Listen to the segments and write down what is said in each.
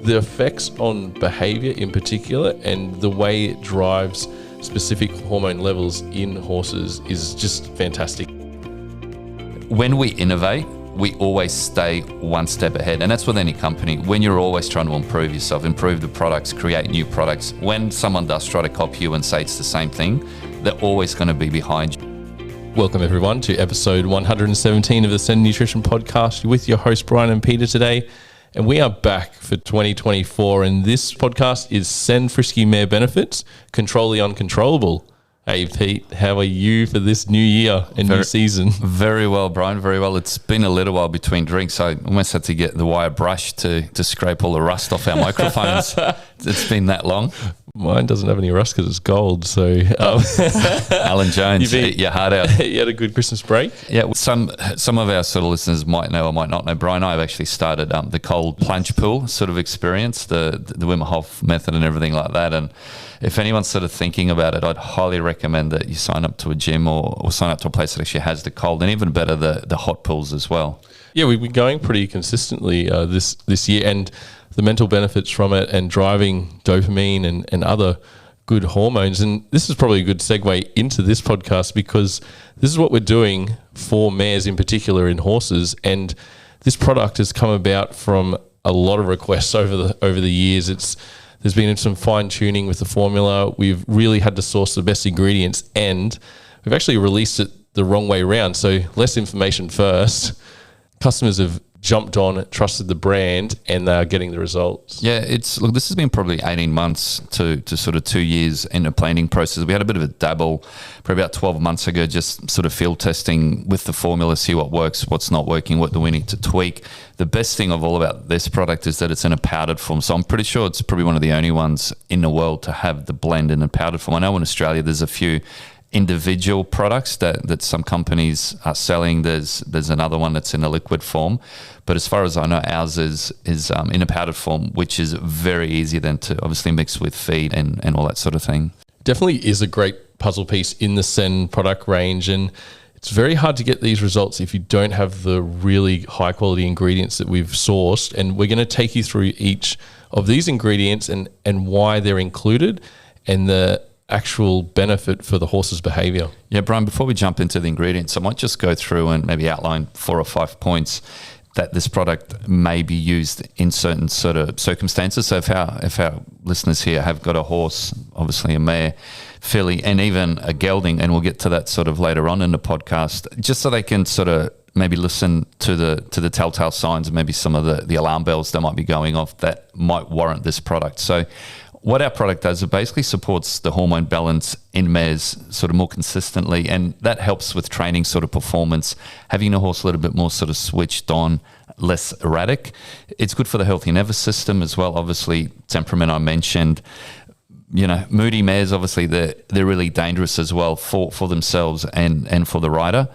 the effects on behavior in particular and the way it drives specific hormone levels in horses is just fantastic. When we innovate, we always stay one step ahead. And that's with any company. When you're always trying to improve yourself, improve the products, create new products, when someone does try to copy you and say it's the same thing, they're always going to be behind you. Welcome everyone to episode 117 of the CEN Nutrition Podcast with your host Bryan and Peter today. And we are back for 2024, and this podcast is CEN Frisky Mare Benefits, Control the Uncontrollable. Hey Pete, how are you for this new year and new season? Very well, Bryan, very well. It's been a little while between drinks. I almost had to get the wire brush to scrape all the rust off our microphones. It's been that long. Mine doesn't have any rust because it's gold. So, Alan Jones, eat your heart out. You had a good Christmas break? Yeah, some of our sort of listeners might know or might not know. Bryan and I have actually started the cold plunge pool sort of experience, the Wim Hof method and everything like that. And if anyone's sort of thinking about it, I'd highly recommend that you sign up to a gym or sign up to a place that actually has the cold, and even better, the hot pools as well. Yeah, we've been going pretty consistently this year, and the mental benefits from it and driving dopamine and other good hormones. And this is probably a good segue into this podcast because this is what we're doing for mares in particular in horses. And this product has come about from a lot of requests over the years. There's been some fine tuning with the formula. We've really had to source the best ingredients, and we've actually released it the wrong way around. So less information first. Customers have jumped on, trusted the brand, and they're getting the results. Yeah, this has been probably 18 months to sort of 2 years in the planning process. We had a bit of a dabble probably about 12 months ago, just sort of field testing with the formula, see what works, what's not working, what do we need to tweak. The best thing of all about this product is that it's in a powdered form. So I'm pretty sure it's probably one of the only ones in the world to have the blend in a powdered form. I know in Australia there's a few individual products that some companies are selling. There's another one that's in a liquid form, but as far as I know, ours is in a powdered form, which is very easy then to obviously mix with feed and all that sort of thing. Definitely is a great puzzle piece in the CEN product range, and it's very hard to get these results if you don't have the really high quality ingredients that we've sourced. And we're going to take you through each of these ingredients and why they're included and the actual benefit for the horse's behavior. Yeah, Bryan, before we jump into the ingredients, I might just go through and maybe outline 4 or 5 points that this product may be used in certain sort of circumstances. So if our listeners here have got a horse, obviously a mare, filly, and even a gelding, and we'll get to that sort of later on in the podcast, just so they can sort of maybe listen to the telltale signs and maybe some of the alarm bells that might be going off that might warrant this product. So what our product does, it basically supports the hormone balance in mares sort of more consistently, and that helps with training sort of performance, having a horse a little bit more sort of switched on, less erratic. It's good for the healthy nervous system as well. Obviously, temperament I mentioned. You know, moody mares, obviously, they're really dangerous as well for themselves and for the rider.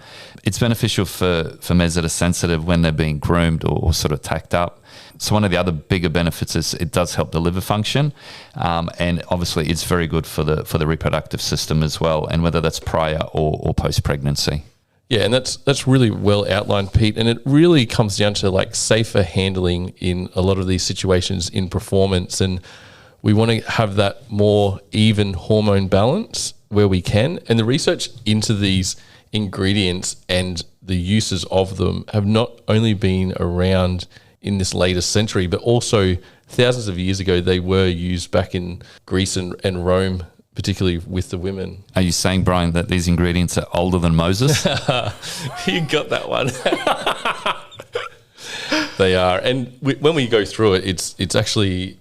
It's beneficial for mares that are sensitive when they're being groomed or sort of tacked up. So one of the other bigger benefits is it does help the liver function, and obviously it's very good for the reproductive system as well, and whether that's prior or post-pregnancy. Yeah, and that's really well outlined, Pete, and it really comes down to like safer handling in a lot of these situations in performance, and we want to have that more even hormone balance where we can. And the research into these ingredients and the uses of them have not only been around in this latest century, but also thousands of years ago, they were used back in Greece and Rome, particularly with the women. Are you saying, Bryan, that these ingredients are older than Moses? You got that one. They are. And when we go through it, it's actually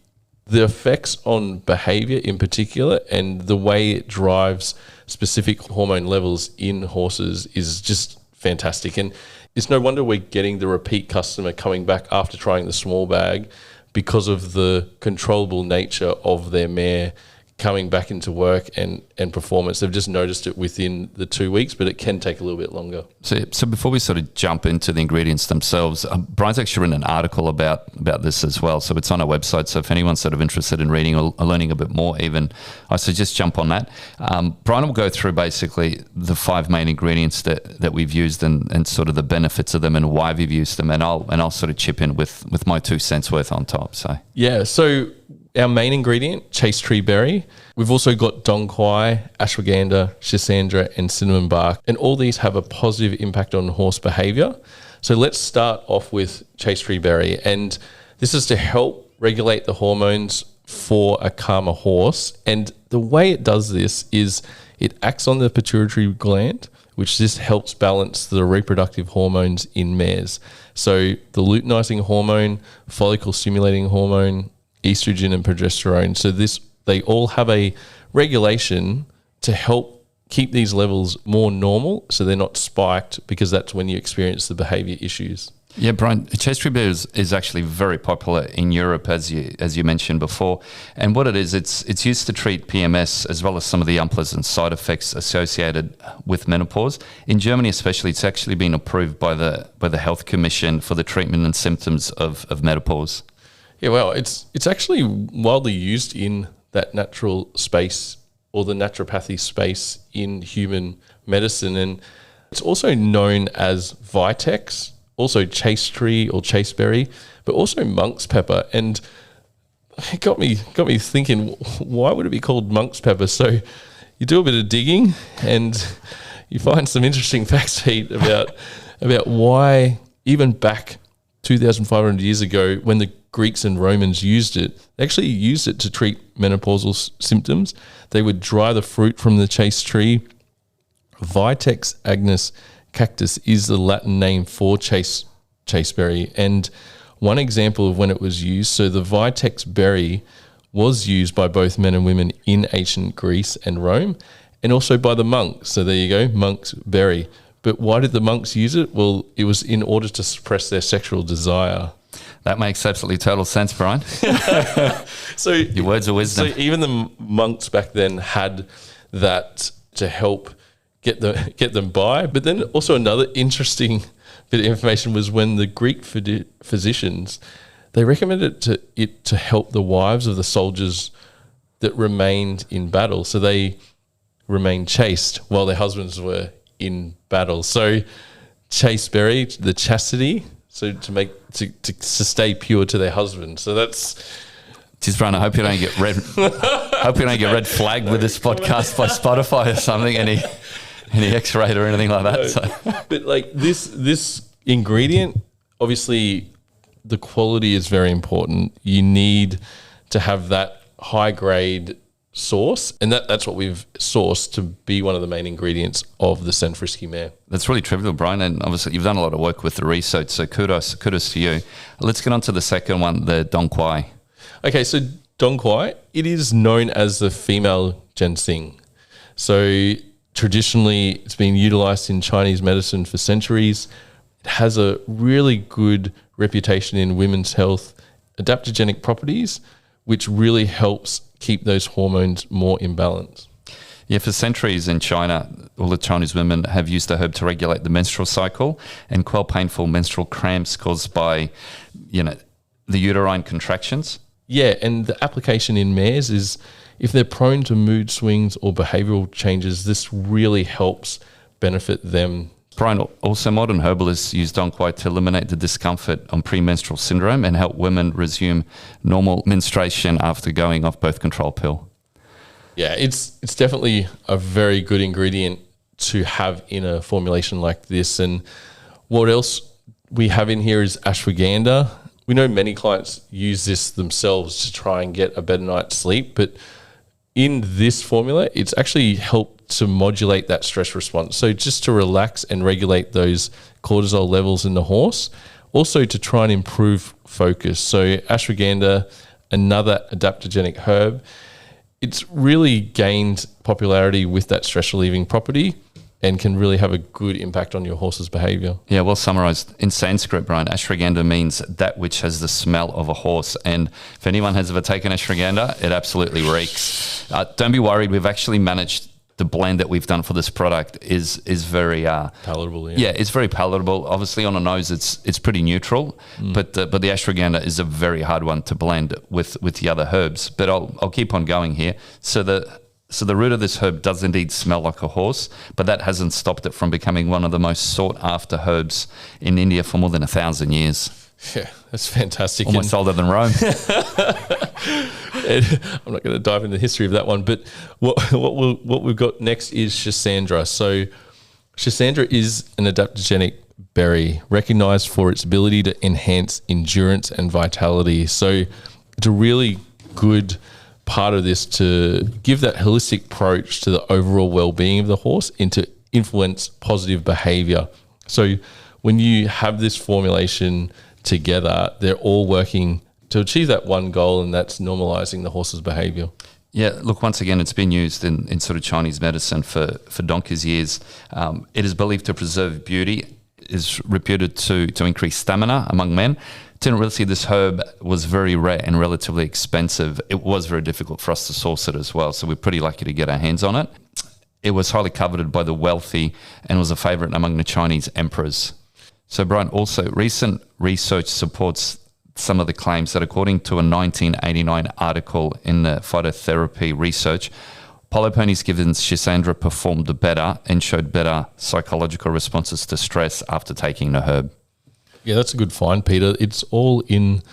the effects on behavior in particular and the way it drives specific hormone levels in horses is just fantastic. And it's no wonder we're getting the repeat customer coming back after trying the small bag because of the controllable nature of their mare coming back into work and performance. They've just noticed it within the 2 weeks, but it can take a little bit longer. So before we sort of jump into the ingredients themselves, Bryan's actually written an article about this as well. So it's on our website. So if anyone's sort of interested in reading or learning a bit more even, I suggest jump on that. Bryan will go through basically the 5 main ingredients that we've used and sort of the benefits of them and why we've used them. And I'll sort of chip in with my 2 cents worth on top. So yeah, so our main ingredient, chase tree berry. We've also got dong quai, ashwagandha, schisandra, and cinnamon bark. And all these have a positive impact on horse behavior. So let's start off with chase tree berry. And this is to help regulate the hormones for a calmer horse. And the way it does this is it acts on the pituitary gland, which just helps balance the reproductive hormones in mares. So the luteinizing hormone, follicle stimulating hormone, estrogen and progesterone. So they all have a regulation to help keep these levels more normal so they're not spiked, because that's when you experience the behavior issues. Yeah, Bryan, chase tree berry is actually very popular in Europe, as you mentioned before. And what it is, it's used to treat PMS as well as some of the unpleasant side effects associated with menopause. In Germany especially, it's actually been approved by the Health Commission for the treatment and symptoms of menopause. Yeah, well, it's actually widely used in that natural space or the naturopathy space in human medicine. And it's also known as Vitex, also chase tree or chaseberry, but also monk's pepper. And it got me thinking, why would it be called monk's pepper? So you do a bit of digging and you find some interesting facts, Pete, about why even back 2,500 years ago, when the Greeks and Romans used it, they actually used it to treat menopausal symptoms. They would dry the fruit from the chase tree. Vitex agnus cactus is the Latin name for chaseberry. And one example of when it was used, so the Vitex berry was used by both men and women in ancient Greece and Rome, and also by the monks. So there you go, monk's berry. But why did the monks use it? Well, it was in order to suppress their sexual desire. That makes absolutely total sense, Bryan. So your words of wisdom. So even the monks back then had that to help get them by. But then also another interesting bit of information was when the Greek physicians, they recommended it to help the wives of the soldiers that remained in battle. So they remained chaste while their husbands were in battle. So chaseberry, the chastity, so to stay pure to their husband. So that's. Jeez, Bryan, I hope you don't get red flagged with this podcast by Spotify or something. Any X-rate or anything like that. No, so. But like this ingredient, obviously, the quality is very important. You need to have that high grade source, and that's what we've sourced to be one of the main ingredients of the CEN Frisky Mare. That's really trivial, Bryan, and obviously you've done a lot of work with the research, so kudos to you. Let's get on to the second one, the dong quai. Okay, so dong quai, it is known as the female ginseng. So traditionally, it's been utilized in Chinese medicine for centuries. It has a really good reputation in women's health, adaptogenic properties, which really helps keep those hormones more in balance. Yeah, for centuries in China, all the Chinese women have used the herb to regulate the menstrual cycle and quell painful menstrual cramps caused by, the uterine contractions. Yeah, and the application in mares is if they're prone to mood swings or behavioral changes, this really helps benefit them. Bryan, also modern herbalists use dong quai to eliminate the discomfort on premenstrual syndrome and help women resume normal menstruation after going off birth control pill. Yeah, it's definitely a very good ingredient to have in a formulation like this. And what else we have in here is ashwagandha. We know many clients use this themselves to try and get a better night's sleep, but in this formula, it's actually helped to modulate that stress response. So just to relax and regulate those cortisol levels in the horse, also to try and improve focus. So ashwagandha, another adaptogenic herb, it's really gained popularity with that stress relieving property. and can really have a good impact on your horse's behavior. Yeah, well summarized. In Sanskrit, Brian, ashwagandha means that which has the smell of a horse. And if anyone has ever taken ashwagandha, it absolutely reeks. Don't be worried. We've actually managed the blend that we've done for this product is very palatable. Yeah, it's very palatable. Obviously, on the nose, it's pretty neutral, but the ashwagandha is a very hard one to blend with the other herbs. But I'll keep on going here. So the root of this herb does indeed smell like a horse, but that hasn't stopped it from becoming one of the most sought after herbs in India for more than 1,000 years. Yeah, that's fantastic. Almost older than Rome. I'm not going to dive into the history of that one, but what we've got next is Schisandra. So Schisandra is an adaptogenic berry recognized for its ability to enhance endurance and vitality. So it's a really good part of this to give that holistic approach to the overall well-being of the horse and to influence positive behavior. So when you have this formulation together, they're all working to achieve that one goal, and that's normalizing the horse's behavior. Yeah, look, once again, it's been used in sort of Chinese medicine for donkey's years. It is believed to preserve beauty, is reputed to increase stamina among men. Didn't really see this herb was very rare and relatively expensive. It was very difficult for us to source it as well, so we're pretty lucky to get our hands on it. It was highly coveted by the wealthy and was a favorite among the Chinese emperors. So, Brian, also recent research supports some of the claims that according to a 1989 article in the Phytotherapy Research, polyponies given Schisandra performed better and showed better psychological responses to stress after taking the herb. Yeah, that's a good find, Peter. It's all in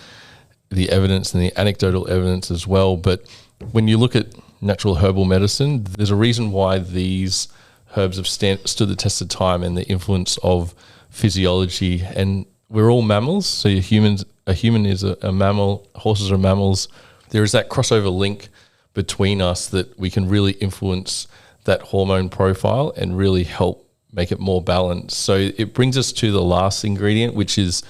the evidence and the anecdotal evidence as well. But when you look at natural herbal medicine, there's a reason why these herbs have stood the test of time and the influence of physiology. And we're all mammals, so a human is a mammal, horses are mammals. There is that crossover link between us that we can really influence that hormone profile and really help make it more balanced. So it brings us to the last ingredient, which is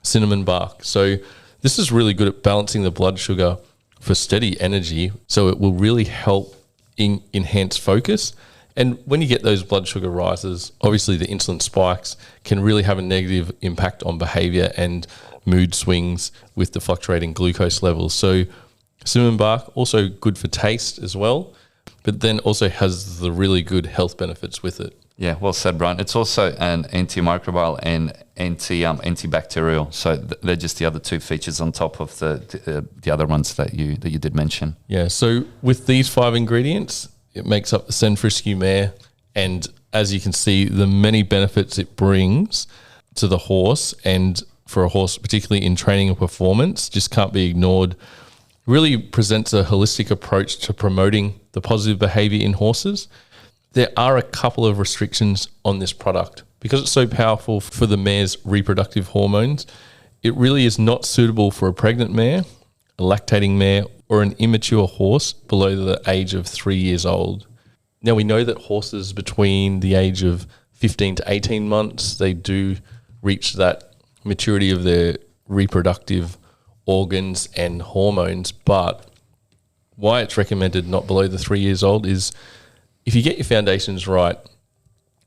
cinnamon bark. So this is really good at balancing the blood sugar for steady energy. So it will really help enhance focus. And when you get those blood sugar rises, obviously the insulin spikes can really have a negative impact on behavior and mood swings with the fluctuating glucose levels. So cinnamon bark, also good for taste as well, but then also has the really good health benefits with it. Yeah, well said, Brian. It's also an antimicrobial and antibacterial. So they're just the other two features on top of the other ones that you did mention. Yeah, so with these 5 ingredients, it makes up the CEN Frisky Mare, and as you can see, the many benefits it brings to the horse, and for a horse, particularly in training and performance, just can't be ignored. Really presents a holistic approach to promoting the positive behavior in horses. There are a couple of restrictions on this product. Because it's so powerful for the mare's reproductive hormones, it really is not suitable for a pregnant mare, a lactating mare, or an immature horse below the age of 3 years old. Now, we know that horses between the age of 15 to 18 months, they do reach that maturity of their reproductive organs and hormones, but why it's recommended not below the 3 years old is if you get your foundations right,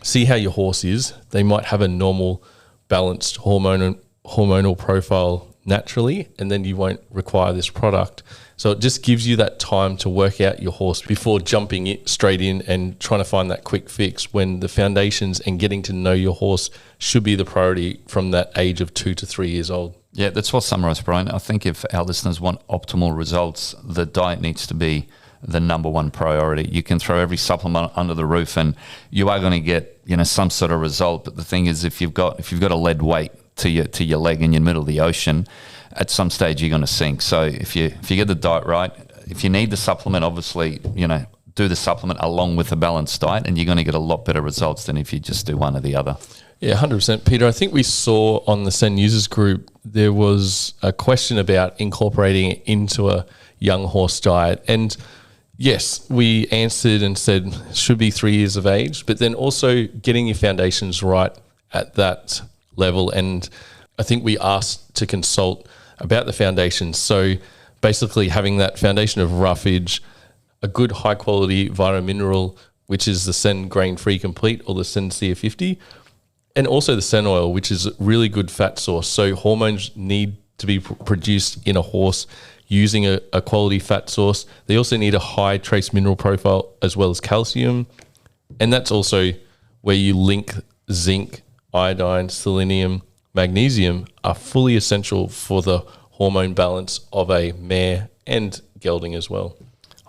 see how your horse is. They might have a normal, balanced hormonal profile naturally, and then you won't require this product. So it just gives you that time to work out your horse before jumping it straight in and trying to find that quick fix, when the foundations and getting to know your horse should be the priority from that age of 2 to 3 years old. Yeah, that's well summarized, Brian. I think if our listeners want optimal results, the diet needs to be the number one priority. You can throw every supplement under the roof and you are going to get, some sort of result. But the thing is, if you've got a lead weight to your leg in your middle of the ocean, at some stage you're going to sink. So if you get the diet right, if you need the supplement, obviously, do the supplement along with a balanced diet, and you're going to get a lot better results than if you just do one or the other. Yeah, 100%. Peter, I think we saw on the CEN users group, there was a question about incorporating it into a young horse diet. And yes, we answered and said it should be 3 years of age, but then also getting your foundations right at that level. And I think we asked to consult about the foundations. So basically having that foundation of roughage, a good high quality vitamin mineral which is the CEN Grain-Free Complete or the CEN CF50, and also the CEN Oil, which is a really good fat source. So hormones need to be produced in a horse using a quality fat source. They also need a high trace mineral profile as well as calcium. And that's also where you link zinc, iodine, selenium, magnesium are fully essential for the hormone balance of a mare and gelding as well.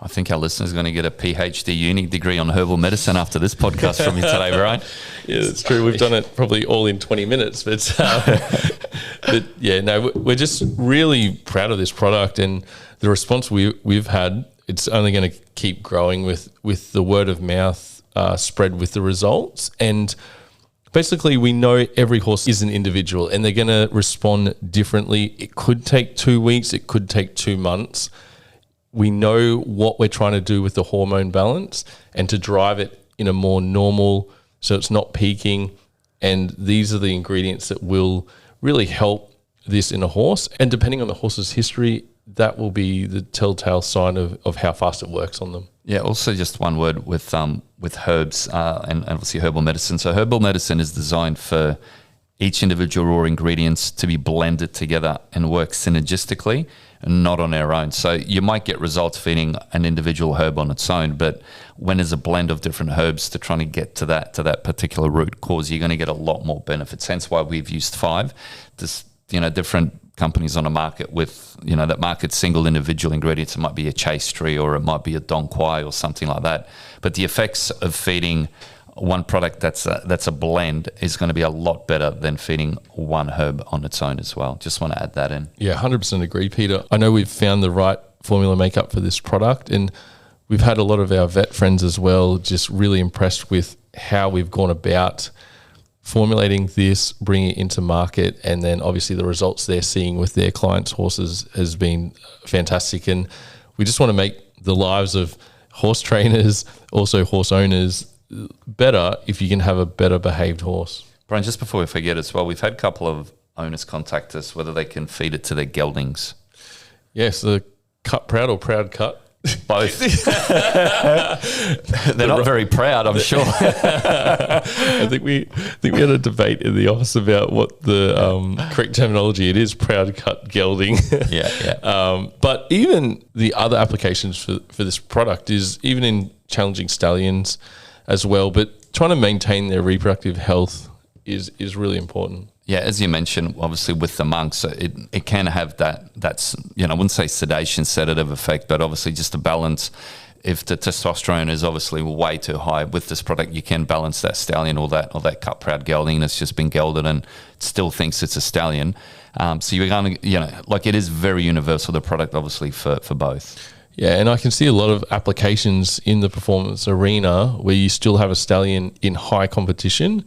I think our listeners are going to get a PhD uni degree on herbal medicine after this podcast from you today, Bryan. Yeah, that's true. We've done it probably all in 20 minutes. But yeah, no, we're just really proud of this product, and the response we've had, it's only going to keep growing with the word of mouth spread with the results. And basically, we know every horse is an individual and they're going to respond differently. It could take 2 weeks. It could take 2 months. We know what we're trying to do with the hormone balance and to drive it in a more normal, so it's not peaking. And these are the ingredients that will really help this in a horse. And depending on the horse's history, that will be the telltale sign of how fast it works on them. Yeah, also just one word with herbs and obviously herbal medicine. So herbal medicine is designed for each individual raw ingredients to be blended together and work synergistically and not on their own. So you might get results feeding an individual herb on its own, but when there's a blend of different herbs to trying to get to that particular root cause, you're going to get a lot more benefits. Hence why we've used 5. There's different companies on the market with that market single individual ingredients. It might be a chase tree or it might be a Dong Quai or something like that. But the effects of feeding one product that's a blend is going to be a lot better than feeding one herb on its own as well. Just want to add that in. Yeah, 100% agree, Peter. I know we've found the right formula makeup for this product, and we've had a lot of our vet friends as well just really impressed with how we've gone about formulating this, bringing it into market, and then obviously the results they're seeing with their clients' horses has been fantastic. And we just want to make the lives of horse trainers, also horse owners, better if you can have a better behaved horse. Bryan, just before we forget as well, we've had a couple of owners contact us whether they can feed it to their geldings. Yes, the cut proud or proud cut? Both. They're not very proud, I'm sure. I think we had a debate in the office about what the correct terminology. It is proud cut gelding. Yeah. But even the other applications for this product is even in challenging stallions as well. But trying to maintain their reproductive health is really important. Yeah, as you mentioned, obviously with the monks, it can have that's I wouldn't say sedation sedative effect, but obviously just a balance. If the testosterone is obviously way too high with this product, you can balance that stallion or that cut proud gelding that's just been gelded and still thinks it's a stallion. So you're going to, like it is very universal, the product obviously for both. Yeah, and I can see a lot of applications in the performance arena where you still have a stallion in high competition.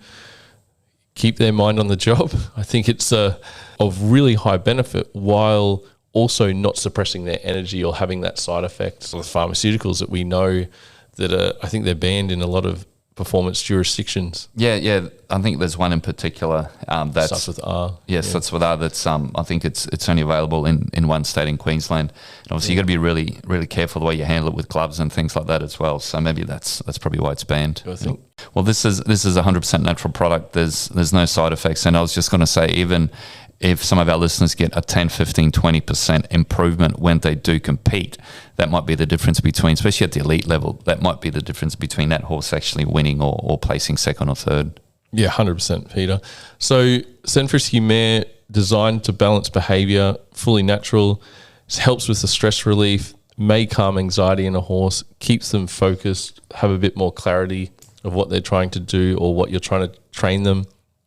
Keep their mind on the job. I think it's of really high benefit while also not suppressing their energy or having that side effect with pharmaceuticals that we know that I think they're banned in a lot of performance jurisdictions. Yeah. I think there's one in particular that starts with R. Yes, that's with R. That's I think it's only available in one state in Queensland. And obviously, you got to be really, really careful the way you handle it with gloves and things like that as well. So maybe that's probably why it's banned. I think. Well, this is a 100% natural product. There's no side effects. And I was just going to say, even if some of our listeners get a 10, 15, 20% improvement when they do compete, that might be the difference between, especially at the elite level, that might be the difference between that horse actually winning or placing second or third. Yeah, 100%, Peter. So CEN Frisky Mare, designed to balance behaviour, fully natural, helps with the stress relief, may calm anxiety in a horse, keeps them focused, have a bit more clarity of what they're trying to do or what you're trying to train them.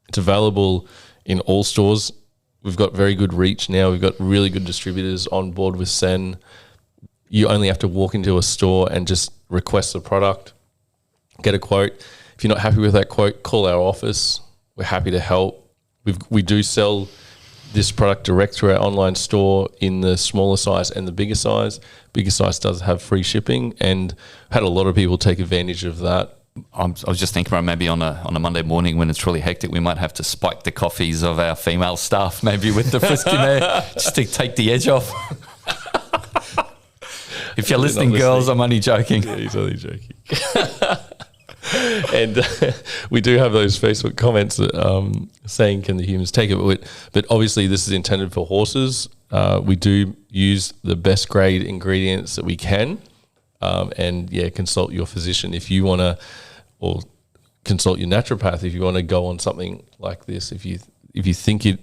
It's available in all stores. We've got very good reach now. We've got really good distributors on board with CEN. You only have to walk into a store and just request the product, get a quote. If you're not happy with that quote, call our office. We're happy to help. We do sell this product direct through our online store in the smaller size and the bigger size. Bigger size does have free shipping, and had a lot of people take advantage of that. I was just thinking about maybe on a Monday morning when it's really hectic, we might have to spike the coffees of our female staff maybe with the Frisky Mare just to take the edge off. If you're listening, girls, I'm only joking. Yeah, he's only joking. And we do have those Facebook comments saying, can the humans take it? But obviously this is intended for horses. We do use the best grade ingredients that we can. And consult your physician if you want to, or consult your naturopath if you want to go on something like this. If you think it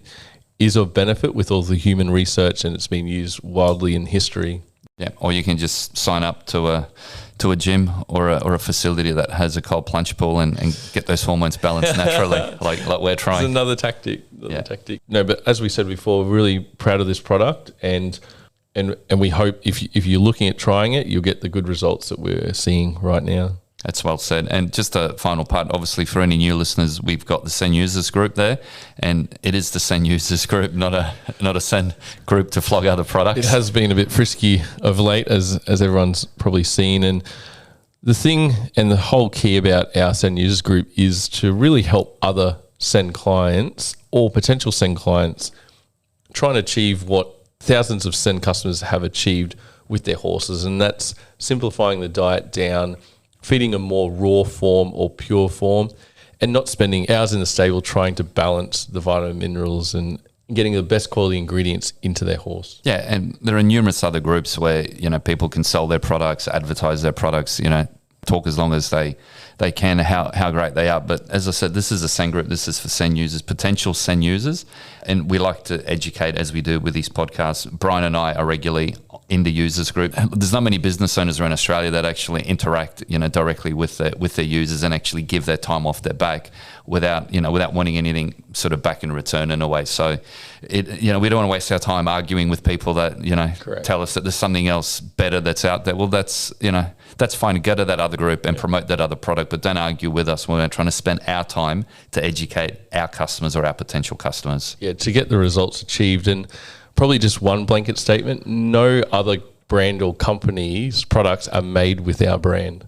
is of benefit with all the human research and it's been used widely in history. Yeah, or you can just sign up to a gym or a facility that has a cold plunge pool and get those hormones balanced naturally, like we're trying. It's another tactic. No, but as we said before, we're really proud of this product, and we hope if you're looking at trying it, you'll get the good results that we're seeing right now. That's well said. And just a final part, obviously for any new listeners, we've got the CEN users group there, and it is the CEN users group, not a CEN group to flog other products. It has been a bit frisky of late, as everyone's probably seen. And the thing and the whole key about our CEN users group is to really help other CEN clients or potential CEN clients try and achieve what thousands of CEN customers have achieved with their horses, and that's simplifying the diet down, feeding a more raw form or pure form, and not spending hours in the stable trying to balance the vitamin minerals and getting the best quality ingredients into their horse. Yeah, and there are numerous other groups where, people can sell their products, advertise their products, talk as long as they can how great they are. But as I said, this is a CEN group. This is for CEN users, potential CEN users. And we like to educate as we do with these podcasts. Bryan and I are regularly in the users group. There's not many business owners around Australia that actually interact, directly with their users and actually give their time off their back without wanting anything sort of back in return in a way. So we don't want to waste our time arguing with people that, Correct. tell us that there's something else better that's out there. Well, that's fine. Go to that other group and promote that other product, but don't argue with us when we're trying to spend our time to educate our customers or our potential customers. Yeah, to get the results achieved. And probably just one blanket statement, no other brand or company's products are made with our brand.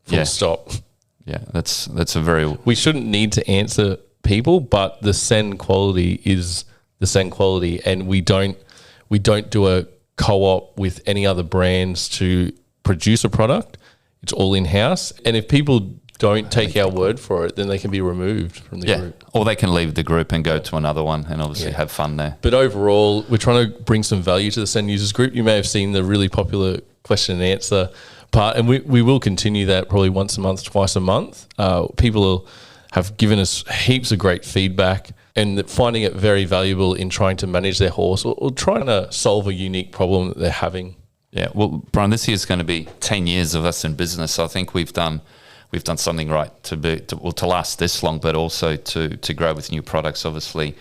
Full stop. Yeah, that's a very... We shouldn't need to answer people, but the CEN quality is the CEN quality, and we don't do a co-op with any other brands to produce a product. It's all in-house. And if people don't take our word for it, then they can be removed from the group. Or they can leave the group and go to another one and obviously have fun there. But overall, we're trying to bring some value to the CEN users group. You may have seen the really popular question and answer part, and we will continue that probably once a month, twice a month. People have given us heaps of great feedback and finding it very valuable in trying to manage their horse or trying to solve a unique problem that they're having. Yeah, well, Bryan, this year is going to be 10 years of us in business. So I think we've done something right to last this long, but also to grow with new products, obviously,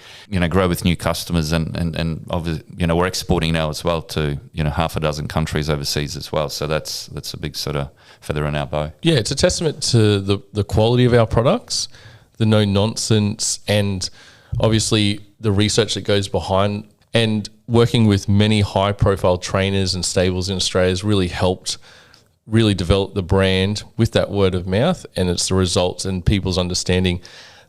grow with new customers, and obviously, we're exporting now as well to, half a dozen countries overseas as well. So that's a big sort of feather in our bow. Yeah, it's a testament to the quality of our products, the no nonsense, and obviously the research that goes behind. And working with many high profile trainers and stables in Australia has really helped really develop the brand with that word of mouth, and it's the results and people's understanding.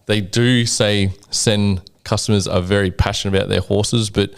They do say CEN customers are very passionate about their horses, but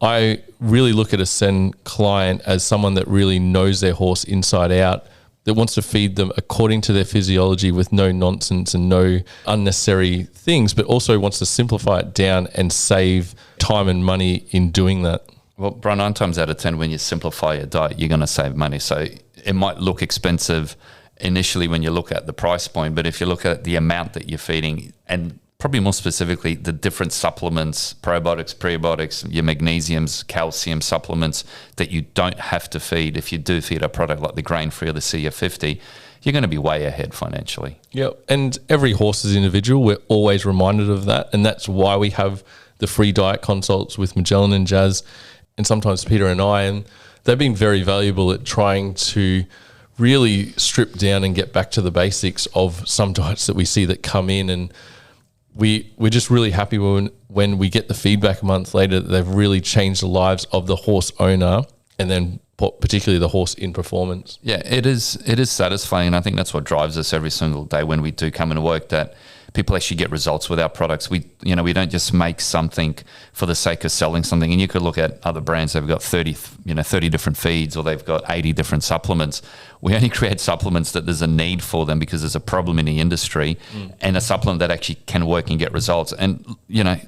I really look at a CEN client as someone that really knows their horse inside out, that wants to feed them according to their physiology with no nonsense and no unnecessary things, but also wants to simplify it down and save time and money in doing that. Well, Bryan, 9 times out of 10, when you simplify your diet, you're going to save money. So it might look expensive initially when you look at the price point, but if you look at the amount that you're feeding, and probably more specifically the different supplements, probiotics, prebiotics, your magnesiums, calcium supplements that you don't have to feed if you do feed a product like the grain-free or the CF50, you're going to be way ahead financially. Yeah, and every horse is individual. We're always reminded of that, and that's why we have the free diet consults with Magellan and Jazz, and sometimes Peter and I, and they've been very valuable at trying to really strip down and get back to the basics of some diets that we see that come in, and we're just really happy when we get the feedback a month later that they've really changed the lives of the horse owner, and then particularly the horse in performance. Yeah, it is satisfying, and I think that's what drives us every single day when we do come into work, that people actually get results with our products. We don't just make something for the sake of selling something. And you could look at other brands, they've got 30 different feeds, or they've got 80 different supplements. We only create supplements that there's a need for them because there's a problem in the industry, and a supplement that actually can work and get results. And,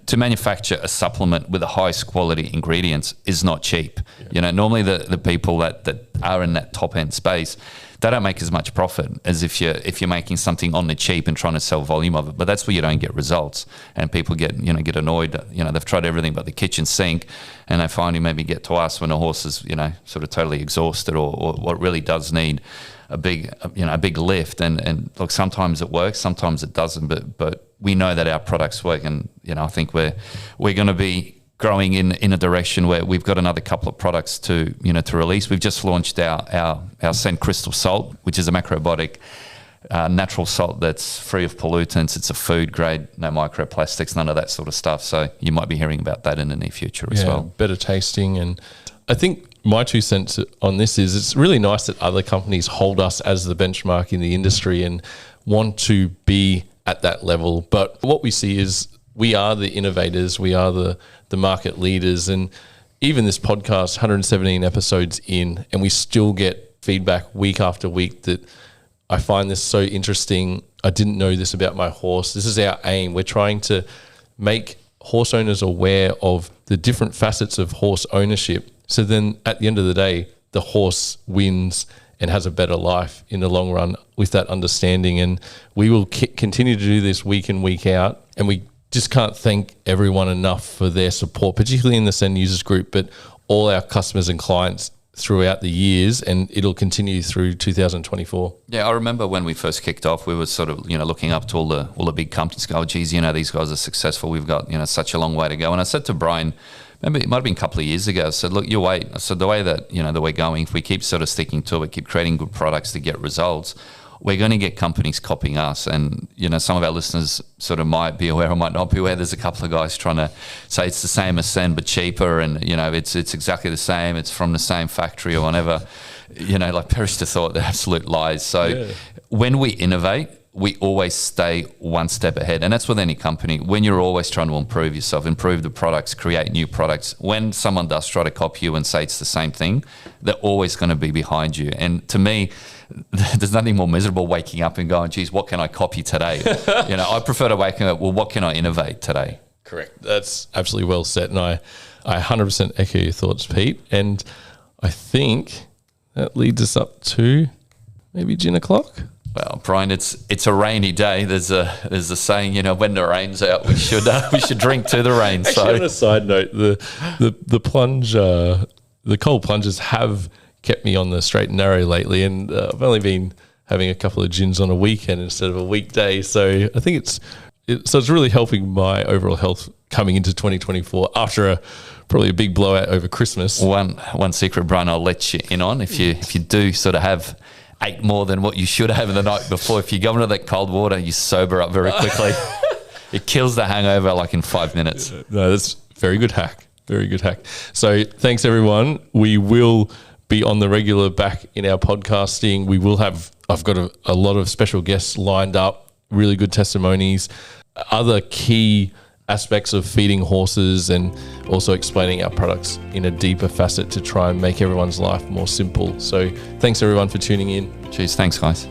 to manufacture a supplement with the highest quality ingredients is not cheap. Yeah. Normally the people that are in that top end space, they don't make as much profit as if you're making something on the cheap and trying to sell volume of it. But that's where you don't get results, and people get annoyed. They've tried everything but the kitchen sink, and they finally maybe get to us when a horse is sort of totally exhausted, or what really does need a big lift. And look, sometimes it works, sometimes it doesn't. But we know that our products work, and I think we're going to be growing in a direction where we've got another couple of products to release. We've just launched our CEN Crystal Salt, which is a macrobiotic natural salt that's free of pollutants. It's a food grade, no microplastics, none of that sort of stuff. So you might be hearing about that in the near future as well. Better tasting. And I think my 2 cents on this is it's really nice that other companies hold us as the benchmark in the industry and want to be at that level. But what we see is we are the innovators, we are the market leaders, and even this podcast, 117 episodes in, and we still get feedback week after week that I find this so interesting. I didn't know this about my horse. This is our aim. We're trying to make horse owners aware of the different facets of horse ownership. So then at the end of the day, the horse wins and has a better life in the long run with that understanding. And we will continue to do this week in, week out. And we just can't thank everyone enough for their support, particularly in the CEN users group, but all our customers and clients throughout the years, and it'll continue through 2024. Yeah, I remember when we first kicked off, we were sort of looking up to all the big companies. Go, oh, geez, these guys are successful. We've got such a long way to go. And I said to Bryan, maybe it might have been a couple of years ago, I said, look, you wait. I said, the way that that we're going, if we keep sort of sticking to it, keep creating good products to get results, we're going to get companies copying us. And, some of our listeners sort of might be aware or might not be aware. There's a couple of guys trying to say it's the same as CEN, but cheaper. And, it's exactly the same. It's from the same factory or whatever. Like perish the thought, they're absolute lies. So when we innovate, we always stay one step ahead. And that's with any company. When you're always trying to improve yourself, improve the products, create new products, when someone does try to copy you and say it's the same thing, they're always going to be behind you. And to me, there's nothing more miserable waking up and going, geez, what can I copy today? I prefer to wake up, well, what can I innovate today? Correct. That's absolutely well said. And I 100% echo your thoughts, Pete. And I think that leads us up to maybe gin o'clock. Well, Bryan, it's a rainy day. There's a saying, when the rain's out, we should drink to the rain. Actually, so, on a side note, the plunge, the cold plunges have kept me on the straight and narrow lately, and I've only been having a couple of gins on a weekend instead of a weekday. So I think it's really helping my overall health coming into 2024 after probably a big blowout over Christmas. One secret, Bryan, I'll let you in on if you do sort of have 8 more than what you should have the night before. If you go into that cold water, you sober up very quickly. It kills the hangover like in 5 minutes. No, that's very good hack. Very good hack. So thanks, everyone. We will be on the regular back in our podcasting. I've got a lot of special guests lined up, really good testimonies, other key aspects of feeding horses, and also explaining our products in a deeper facet to try and make everyone's life more simple. So thanks everyone for tuning in. Cheers. Thanks, guys.